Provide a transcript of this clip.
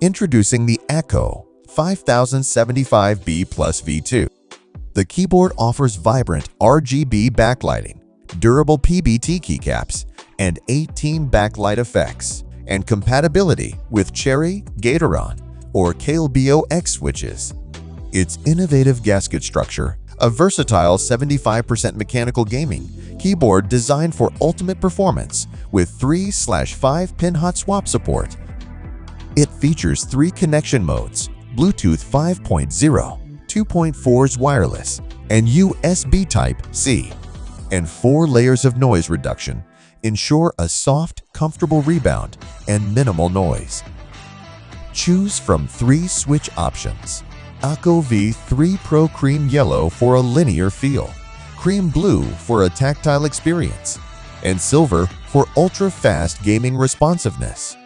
Introducing the Akko 5075B Plus V2. The keyboard offers vibrant RGB backlighting, durable PBT keycaps, and 18 backlight effects, and compatibility with Cherry, Gatoron, or Calebio X switches. Its innovative gasket structure, a versatile 75% mechanical gaming keyboard designed for ultimate performance with 3/5-pin hot swap support. It features 3 connection modes: Bluetooth 5.0, 2.4's wireless, and USB Type-C, and 4 layers of noise reduction ensure a soft, comfortable rebound and minimal noise. Choose from 3 switch options: Akko V3 Pro Cream Yellow for a linear feel, Cream Blue for a tactile experience, and Silver for ultra-fast gaming responsiveness.